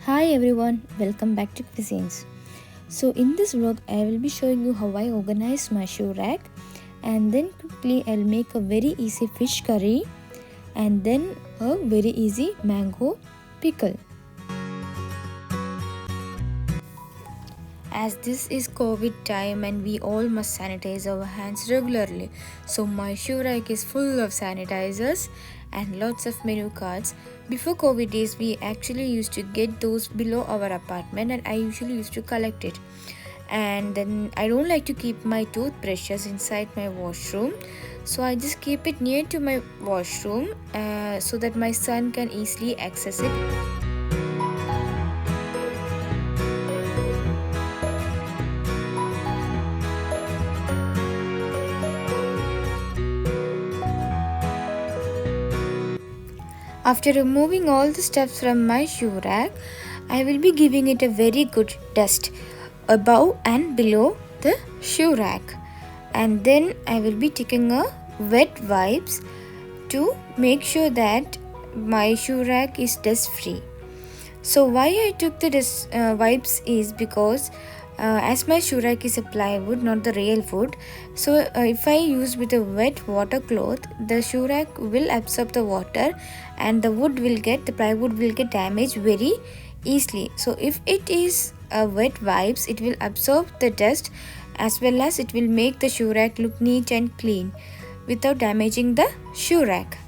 Hi everyone, welcome back to Cuisines. So in this vlog, I will be showing you how I organize my shoe rack, and then quickly I'll make a very easy fish curry and then a very easy mango pickle. As this is COVID time and we all must sanitize our hands regularly, so my shoe rack is full of sanitizers and lots of menu cards. Before COVID days, we actually used to get those below our apartment, and I usually used to collect it. And then I don't like to keep my toothbrushes inside my washroom, so I just keep it near to my washroom so that my son can easily access it. After removing all the stuff from my shoe rack, I will be giving it a very good dust above and below the shoe rack. And then I will be taking a wet wipes to make sure that my shoe rack is dust free. So why I took the wipes is because as my shoe rack is a plywood, not the real wood, so if I use with a wet water cloth, the shoe rack will absorb the water and the plywood will get damaged very easily. So if it is a wet wipes, it will absorb the dust as well as it will make the shoe rack look neat and clean without damaging the shoe rack.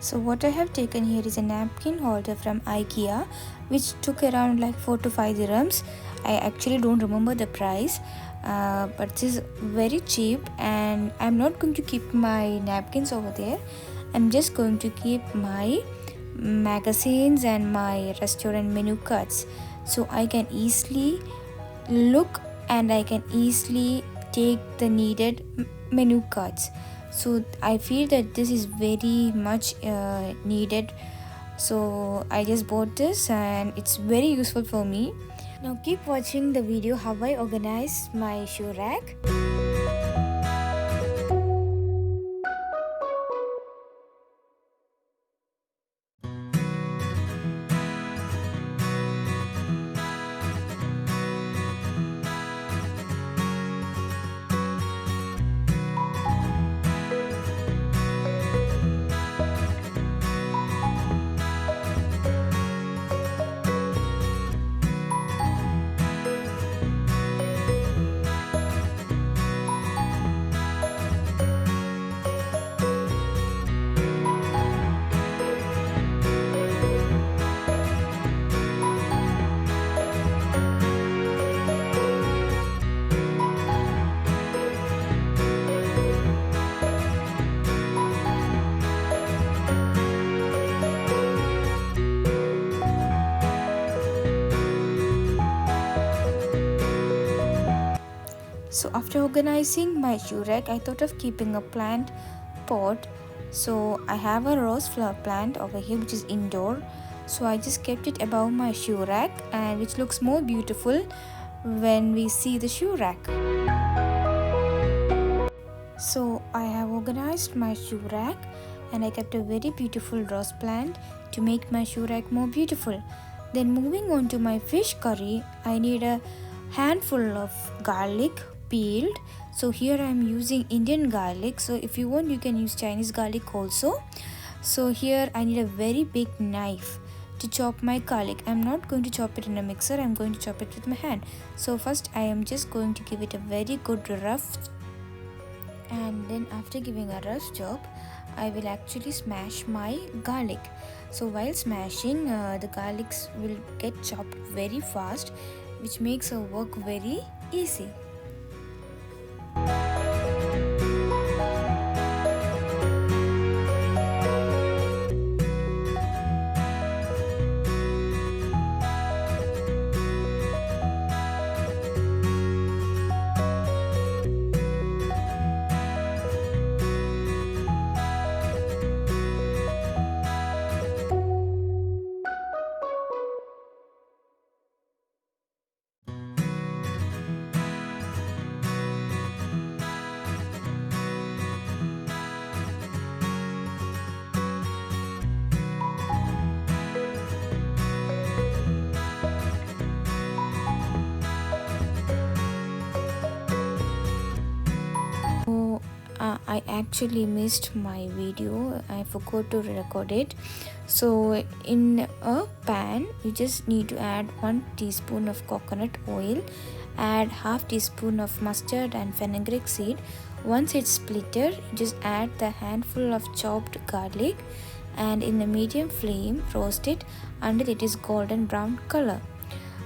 So what I have taken here is a napkin holder from IKEA, which took around like 4 to 5 dirhams. I actually don't remember the price, but it is very cheap, and I'm not going to keep my napkins over there. I'm just going to keep my magazines and my restaurant menu cards, so I can easily look and I can easily take the needed menu cards. So I feel that this is very much needed, so I just bought this and it's very useful for me. Now keep watching the video how I organize my shoe rack. So after organizing my shoe rack, I thought of keeping a plant pot. So I have a rose flower plant over here which is indoor. So I just kept it above my shoe rack, and which looks more beautiful when we see the shoe rack. So I have organized my shoe rack, and I kept a very beautiful rose plant to make my shoe rack more beautiful. Then moving on to my fish curry, I need a handful of garlic peeled. So here I am using Indian garlic, so if you want you can use Chinese garlic also. So here I need a very big knife to chop my garlic. I'm not going to chop it in a mixer, I'm going to chop it with my hand. So first I am just going to give it a very good rough, and then after giving a rough chop I will actually smash my garlic. So while smashing, the garlics will get chopped very fast, which makes our work very easy. I actually missed my video. I forgot to record it. So in a pan, you just need to add 1 teaspoon of coconut oil, add half teaspoon of mustard and fenugreek seed. Once it's splitted, just add the handful of chopped garlic and in a medium flame roast it until it is golden brown color.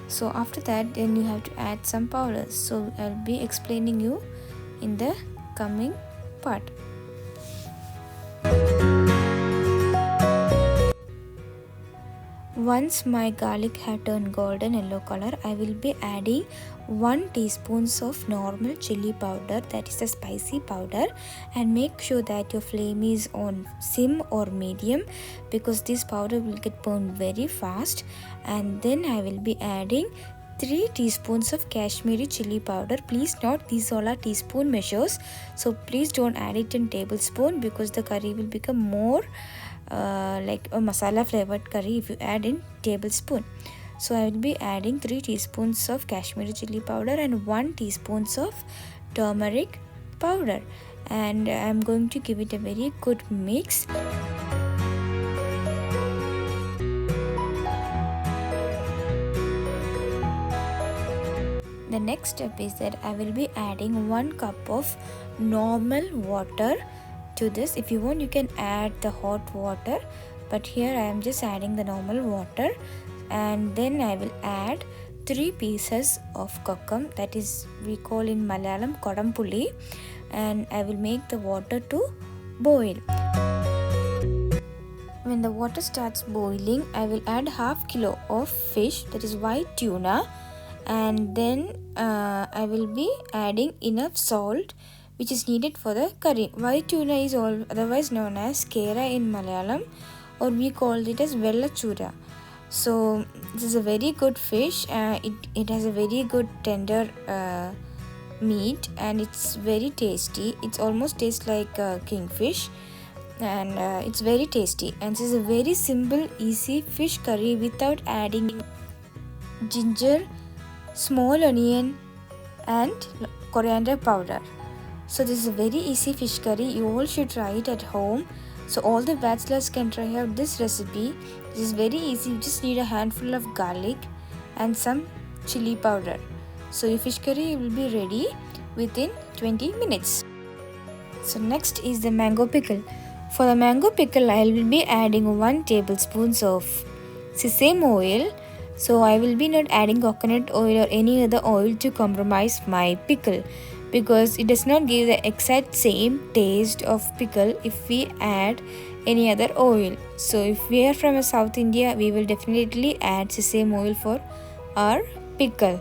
So after that, then you have to add some powders. So I'll be explaining you in the coming part. Once my garlic had turned golden yellow color, I will be adding 1 teaspoon of normal chili powder, that is the spicy powder, and make sure that your flame is on sim or medium because this powder will get burned very fast. And then I will be adding 3 teaspoons of Kashmiri chili powder. Please note these all are teaspoon measures, so please don't add it in tablespoon because the curry will become more like a masala flavored curry if you add in tablespoon. So I will be adding 3 teaspoons of Kashmiri chili powder and 1 teaspoon of turmeric powder, and I am going to give it a very good mix. The next step is that I will be adding 1 cup of normal water to this. If you want, you can add the hot water, but here I am just adding the normal water. And then I will add 3 pieces of kokum, that is we call in Malayalam kodampuli, and I will make the water to boil. When the water starts boiling, I will add half kilo of fish, that is white tuna, and then I will be adding enough salt which is needed for the curry. White tuna is otherwise known as kera in Malayalam, or we call it as vellachura. So this is a very good fish. It has a very good tender meat and it's very tasty. It almost tastes like kingfish, and it's very tasty. And this is a very simple, easy fish curry without adding ginger, small onion, and coriander powder. So this is a very easy fish curry. You all should try it at home. So all the bachelors can try out this recipe. This is very easy. You just need a handful of garlic and some chili powder. So your fish curry will be ready within 20 minutes. So next is the mango pickle. For the mango pickle, I will be adding 1 tablespoon of sesame oil. So I will be not adding coconut oil or any other oil to compromise my pickle, because it does not give the exact same taste of pickle if we add any other oil. So if we are from South India, we will definitely add sesame oil for our pickle.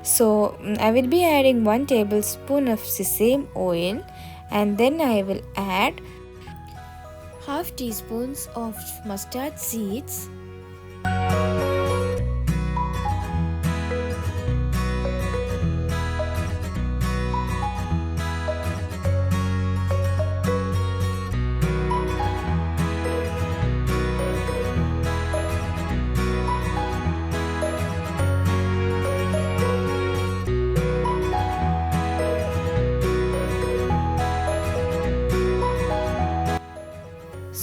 So I will be adding 1 tablespoon of sesame oil, and then I will add half teaspoons of mustard seeds,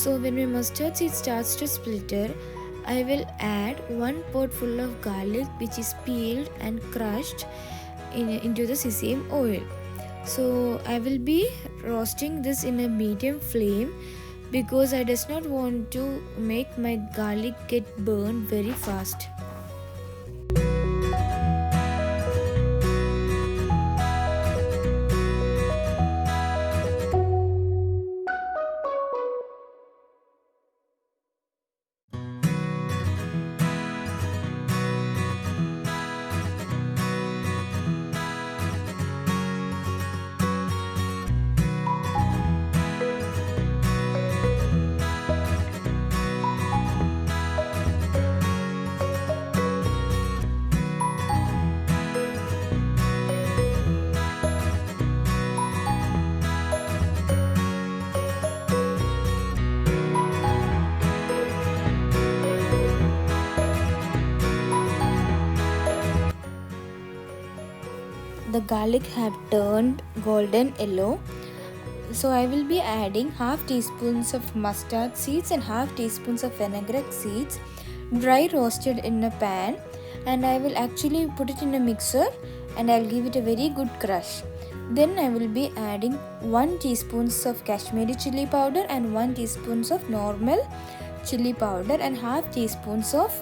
So when my mustard seed starts to splitter, I will add 1 pot full of garlic which is peeled and crushed into the sesame oil. So I will be roasting this in a medium flame because I does not want to make my garlic get burned very fast. The garlic have turned golden yellow. So I will be adding half teaspoons of mustard seeds and half teaspoons of fenugreek seeds, dry roasted in a pan, and I will actually put it in a mixer and I'll give it a very good crush. Then I will be adding 1 teaspoons of Kashmiri chili powder and 1 teaspoons of normal chili powder and half teaspoons of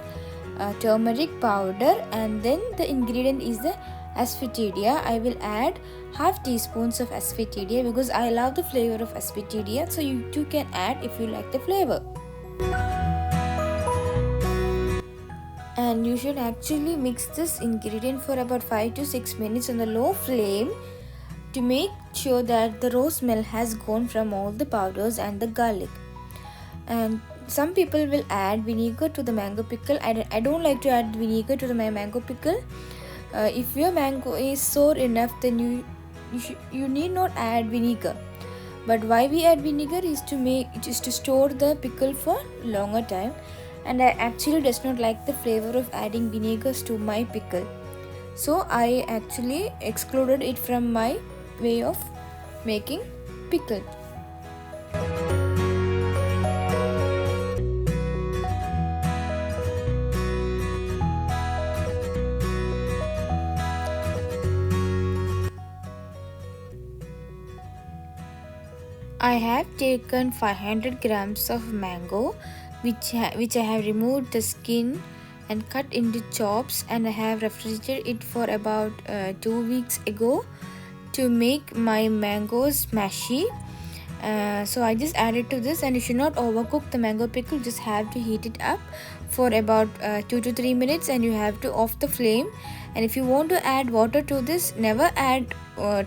turmeric powder, and then the ingredient is the asafoetida. I will add half teaspoons of asafoetida because I love the flavor of asafoetida, so you too can add if you like the flavor. And you should actually mix this ingredient for about 5 to 6 minutes on the low flame to make sure that the raw smell has gone from all the powders and the garlic. And some people will add vinegar to the mango pickle. I don't like to add vinegar to my mango pickle. If your mango is sour enough, then you need not add vinegar. But why we add vinegar is to store the pickle for longer time, and I actually does not like the flavor of adding vinegars to my pickle, so I actually excluded it from my way of making pickle. I have taken 500 grams of mango which I have removed the skin and cut into chops, and I have refrigerated it for about 2 weeks ago to make my mangoes mashy. So I just added to this, and you should not overcook the mango pickle, just have to heat it up for about 2 to 3 minutes and you have to off the flame. And if you want to add water to this, never add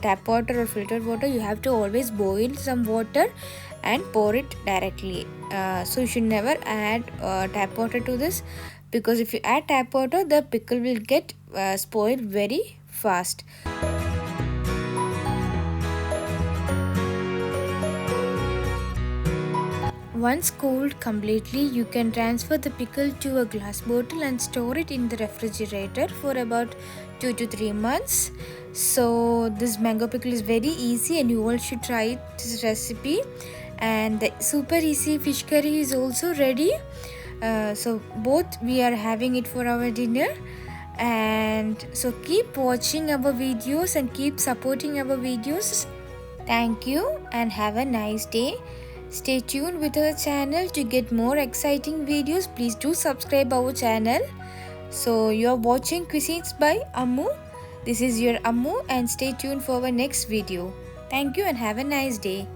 tap water or filtered water. You have to always boil some water and pour it directly. So you should never add tap water to this, because if you add tap water, the pickle will get spoiled very fast. Once cooled completely, you can transfer the pickle to a glass bottle and store it in the refrigerator for about 2 to 3 months. So this mango pickle is very easy and you all should try this recipe. And the super easy fish curry is also ready. So both we are having it for our dinner. And so keep watching our videos and keep supporting our videos. Thank you and have a nice day. Stay tuned with our channel to get more exciting videos. Please do subscribe our channel. So you are watching Cuisines by Ammu. This is your Ammu, and stay tuned for our next video. Thank you and have a nice day.